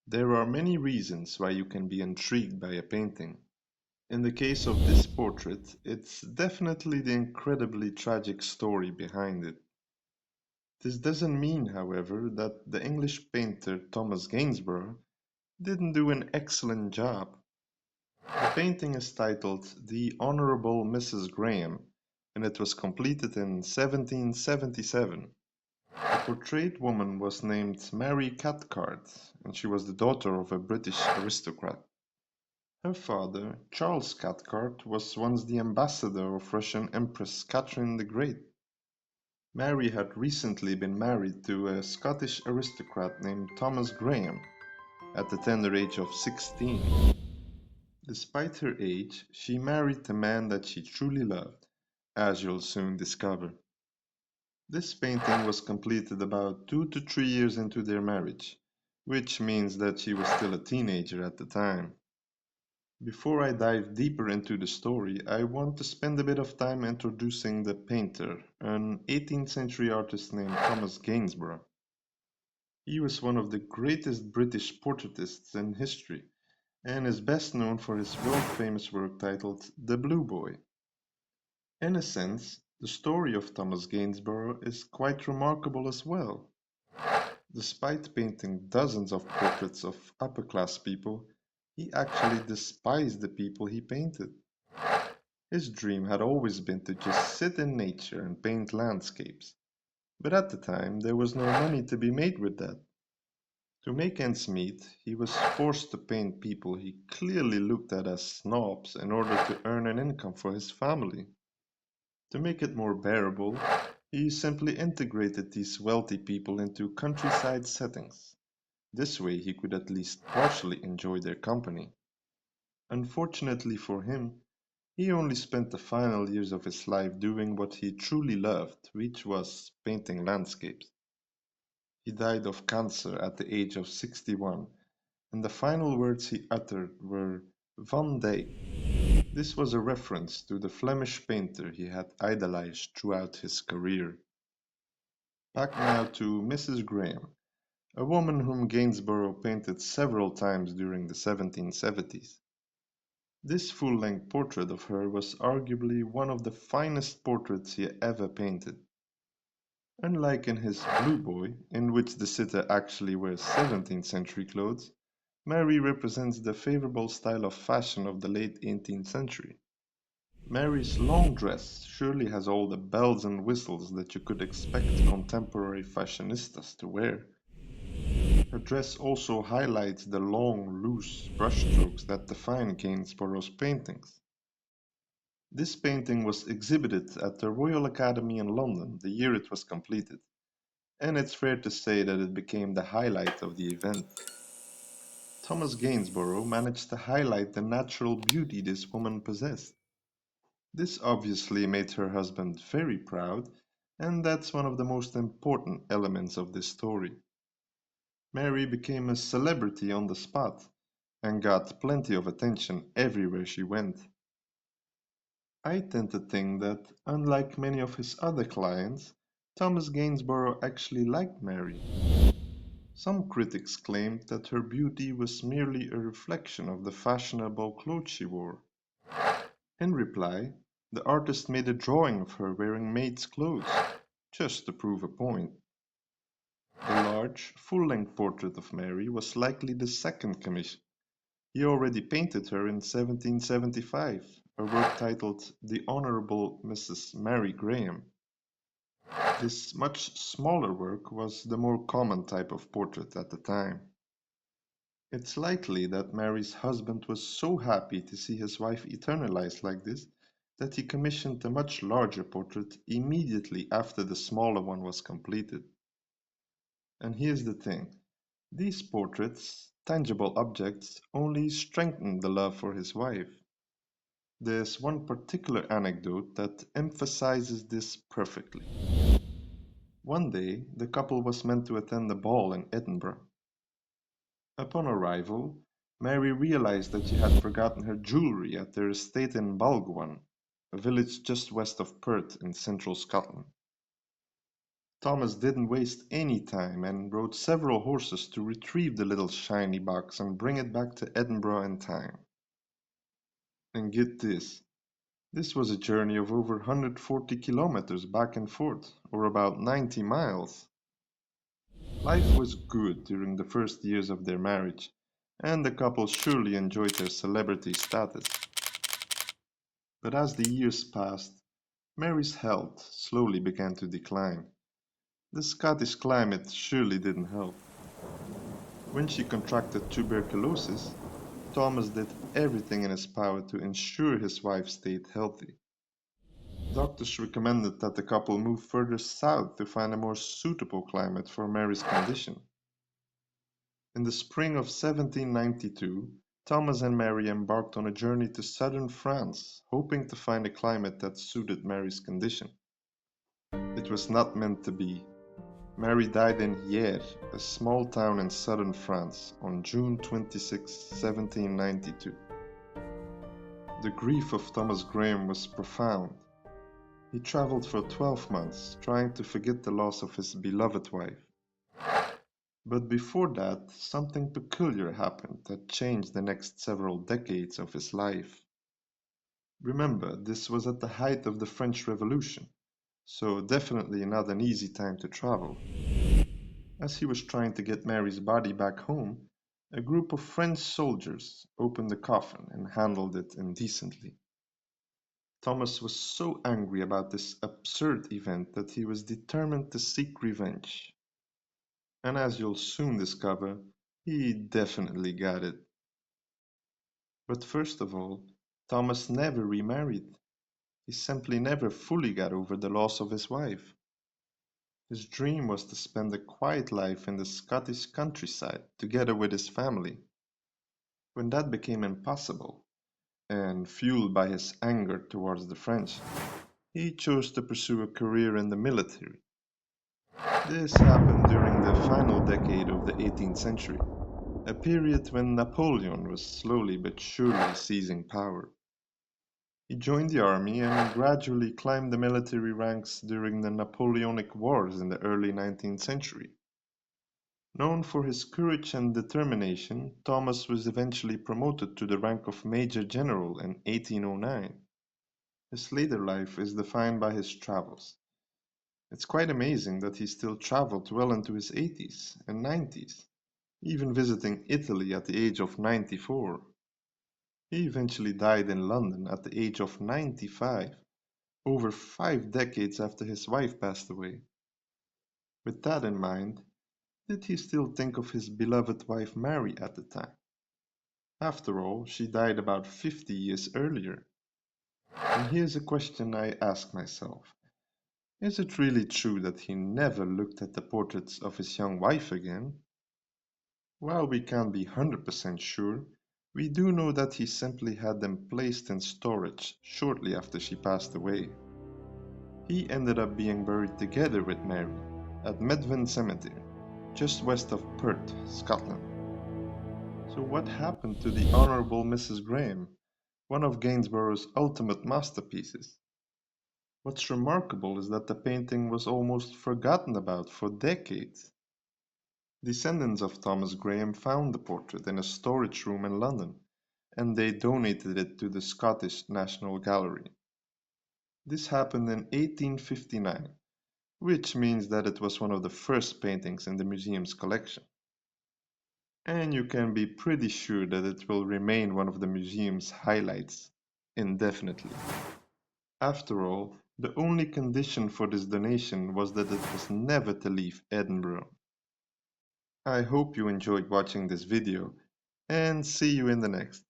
There are many reasons why you can be intrigued by a painting. In the case of this portrait, it's definitely the incredibly tragic story behind it. This doesn't mean, however, that the English painter Thomas Gainsborough didn't do an excellent job. The painting is titled The Honourable Mrs. Graham, and it was completed in 1777. The portrayed woman was named Mary Cathcart, and she was the daughter of a British aristocrat. Her father, Charles Cathcart, was once the ambassador of Russian Empress Catherine the Great. Mary had recently been married to a Scottish aristocrat named Thomas Graham at the tender age of 16. Despite her age, she married the man that she truly loved, as you'll soon discover. This painting was completed about 2 to 3 years into their marriage, which means that she was still a teenager at the time. Before I dive deeper into the story, I want to spend a bit of time introducing the painter, an 18th century artist named Thomas Gainsborough. He was one of the greatest British portraitists in history, and is best known for his world-famous work titled The Blue Boy. In a sense, the story of Thomas Gainsborough is quite remarkable as well. Despite painting dozens of portraits of upper-class people, he actually despised the people he painted. His dream had always been to just sit in nature and paint landscapes, but at the time there was no money to be made with that. To make ends meet, he was forced to paint people he clearly looked at as snobs in order to earn an income for his family. To make it more bearable, he simply integrated these wealthy people into countryside settings. This way he could at least partially enjoy their company. Unfortunately for him, he only spent the final years of his life doing what he truly loved, which was painting landscapes. He died of cancer at the age of 61, and the final words he uttered were Van Dyck. This was a reference to the Flemish painter he had idolized throughout his career. Back now to Mrs. Graham, a woman whom Gainsborough painted several times during the 1770s. This full-length portrait of her was arguably one of the finest portraits he ever painted. Unlike in his Blue Boy, in which the sitter actually wears 17th century clothes, Mary represents the favorable style of fashion of the late 18th century. Mary's long dress surely has all the bells and whistles that you could expect contemporary fashionistas to wear. Her dress also highlights the long, loose brushstrokes that define Gainsborough's paintings. This painting was exhibited at the Royal Academy in London the year it was completed, and it's fair to say that it became the highlight of the event. Thomas Gainsborough managed to highlight the natural beauty this woman possessed. This obviously made her husband very proud, and that's one of the most important elements of this story. Mary became a celebrity on the spot, and got plenty of attention everywhere she went. I tend to think that, unlike many of his other clients, Thomas Gainsborough actually liked Mary. Some critics claimed that her beauty was merely a reflection of the fashionable clothes she wore. In reply, the artist made a drawing of her wearing maid's clothes, just to prove a point. The large, full-length portrait of Mary was likely the second commission. He already painted her in 1775, a work titled The Honourable Mrs. Mary Graham. This much smaller work was the more common type of portrait at the time. It's likely that Mary's husband was so happy to see his wife eternalized like this that he commissioned a much larger portrait immediately after the smaller one was completed. And here's the thing, these portraits, tangible objects, only strengthen the love for his wife. There's one particular anecdote that emphasizes this perfectly. One day, the couple was meant to attend a ball in Edinburgh. Upon arrival, Mary realized that she had forgotten her jewellery at their estate in Balgwan, a village just west of Perth in central Scotland. Thomas didn't waste any time and rode several horses to retrieve the little shiny box and bring it back to Edinburgh in time. And get this was a journey of over 140 kilometers back and forth, or about 90 miles. Life was good during the first years of their marriage, and the couple surely enjoyed their celebrity status. But as the years passed, Mary's health slowly began to decline. The Scottish climate surely didn't help. When she contracted tuberculosis, Thomas did everything in his power to ensure his wife stayed healthy. Doctors recommended that the couple move further south to find a more suitable climate for Mary's condition. In the spring of 1792, Thomas and Mary embarked on a journey to southern France, hoping to find a climate that suited Mary's condition. It was not meant to be. Mary died in Hyères, a small town in southern France, on June 26, 1792. The grief of Thomas Graham was profound. He traveled for 12 months, trying to forget the loss of his beloved wife. But before that, something peculiar happened that changed the next several decades of his life. Remember, this was at the height of the French Revolution, so definitely not an easy time to travel. As he was trying to get Mary's body back home, a group of French soldiers opened the coffin and handled it indecently. Thomas was so angry about this absurd event that he was determined to seek revenge. And as you'll soon discover, he definitely got it. But first of all, Thomas never remarried. He simply never fully got over the loss of his wife. His dream was to spend a quiet life in the Scottish countryside together with his family. When that became impossible, and fueled by his anger towards the French, he chose to pursue a career in the military. This happened during the final decade of the 18th century, a period when Napoleon was slowly but surely seizing power. He joined the army and gradually climbed the military ranks during the Napoleonic Wars in the early 19th century. Known for his courage and determination, Thomas was eventually promoted to the rank of Major General in 1809. His later life is defined by his travels. It's quite amazing that he still traveled well into his 80s and 90s, even visiting Italy at the age of 94. He eventually died in London at the age of 95, over 5 decades after his wife passed away. With that in mind, did he still think of his beloved wife Mary at the time? After all, she died about 50 years earlier. And here's a question I ask myself. Is it really true that he never looked at the portraits of his young wife again? While we can't be 100% sure, we do know that he simply had them placed in storage shortly after she passed away. He ended up being buried together with Mary at Medvin Cemetery, just west of Perth, Scotland. So what happened to the Honourable Mrs. Graham, one of Gainsborough's ultimate masterpieces? What's remarkable is that the painting was almost forgotten about for decades. Descendants of Thomas Graham found the portrait in a storage room in London, and they donated it to the Scottish National Gallery. This happened in 1859, which means that it was one of the first paintings in the museum's collection. And you can be pretty sure that it will remain one of the museum's highlights indefinitely. After all, the only condition for this donation was that it was never to leave Edinburgh. I hope you enjoyed watching this video, and see you in the next.